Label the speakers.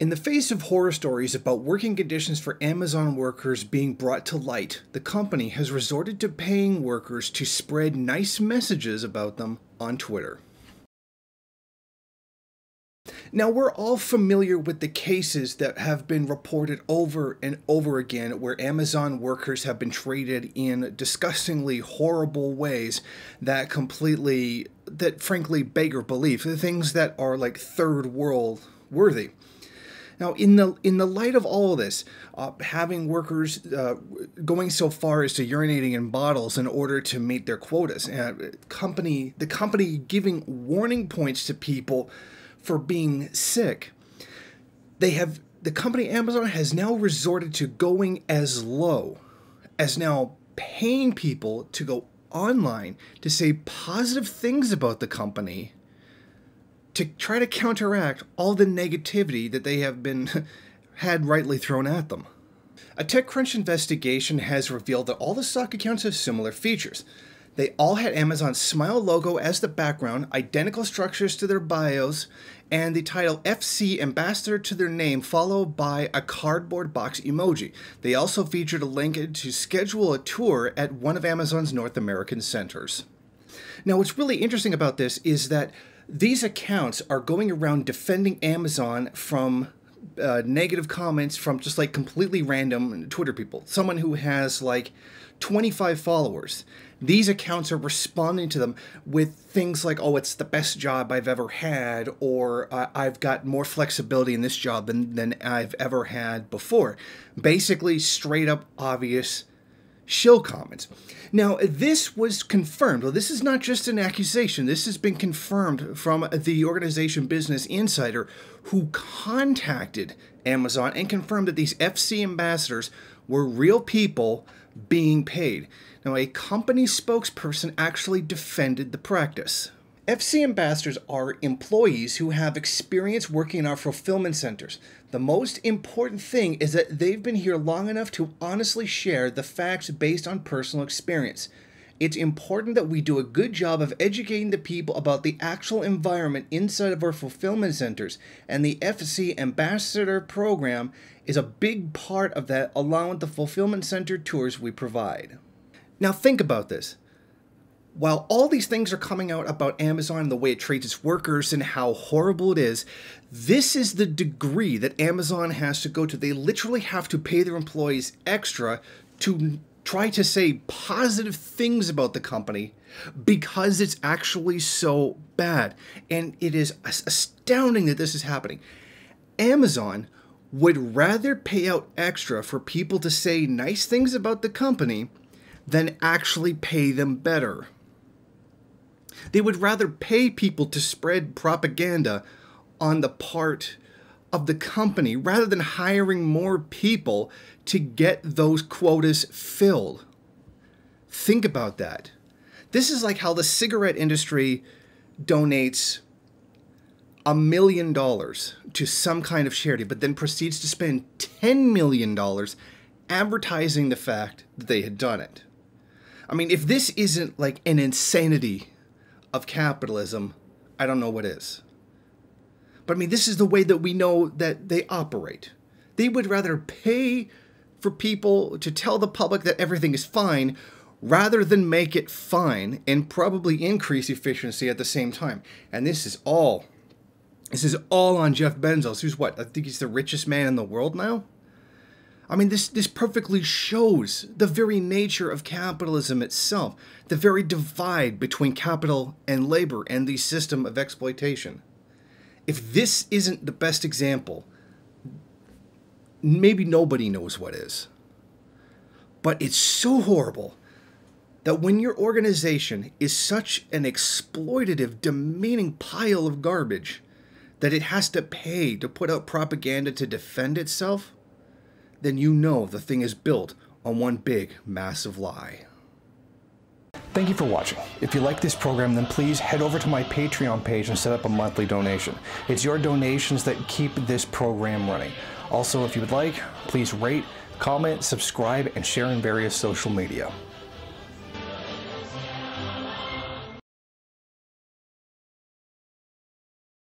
Speaker 1: In the face of horror stories about working conditions for Amazon workers being brought to light, the company has resorted to paying workers to spread nice messages about them on Twitter. Now, we're all familiar with the cases that have been reported over and over again where Amazon workers have been treated in disgustingly horrible ways that frankly beggar belief. The things that are like third world worthy. Now, in the light of all of this, having workers going so far as to urinating in bottles in order to meet their quotas, the company giving warning points to people for being sick, the company Amazon has now resorted to going as low as now paying people to go online to say positive things about the company to try to counteract all the negativity that they have had rightly thrown at them. A TechCrunch investigation has revealed that all the stock accounts have similar features. They all had Amazon's smile logo as the background, identical structures to their bios, and the title FC Ambassador to their name, followed by a cardboard box emoji. They also featured a link to schedule a tour at one of Amazon's North American centers. Now, what's really interesting about this is that these accounts are going around defending Amazon from negative comments from just like completely random Twitter people. Someone who has like 25 followers. These accounts are responding to them with things like, oh, it's the best job I've ever had, or I've got more flexibility in this job than I've ever had before. Basically, straight up obvious shill comments. Now, this was confirmed. Well, this is not just an accusation. This has been confirmed from the organization Business Insider, who contacted Amazon and confirmed that these FC ambassadors were real people being paid. Now, a company spokesperson actually defended the practice. FC ambassadors are employees who have experience working in our fulfillment centers. The most important thing is that they've been here long enough to honestly share the facts based on personal experience. It's important that we do a good job of educating the people about the actual environment inside of our fulfillment centers, and the FC Ambassador program is a big part of that, along with the fulfillment center tours we provide. Now think about this. While all these things are coming out about Amazon and the way it treats its workers and how horrible it is, this is the degree that Amazon has to go to. They literally have to pay their employees extra to try to say positive things about the company because it's actually so bad. And it is astounding that this is happening. Amazon would rather pay out extra for people to say nice things about the company than actually pay them better. They would rather pay people to spread propaganda on the part of the company rather than hiring more people to get those quotas filled. Think about that. This is like how the cigarette industry donates $1 million to some kind of charity, but then proceeds to spend $10 million advertising the fact that they had done it. I mean, if this isn't like an insanity of capitalism, I don't know what is. But I mean, this is the way that we know that they operate. They would rather pay for people to tell the public that everything is fine rather than make it fine and probably increase efficiency at the same time. And this is all on Jeff Bezos, who's what? I think he's the richest man in the world now? I mean, this perfectly shows the very nature of capitalism itself, the very divide between capital and labor and the system of exploitation. If this isn't the best example, maybe nobody knows what is. But it's so horrible that when your organization is such an exploitative, demeaning pile of garbage that it has to pay to put out propaganda to defend itself, then you know the thing is built on one big, massive lie. Thank you for watching. If you like this program, then please head over to my Patreon page and set up a monthly donation. It's your donations that keep this program running. Also, if you would like, please rate, comment, subscribe, and share in various social media.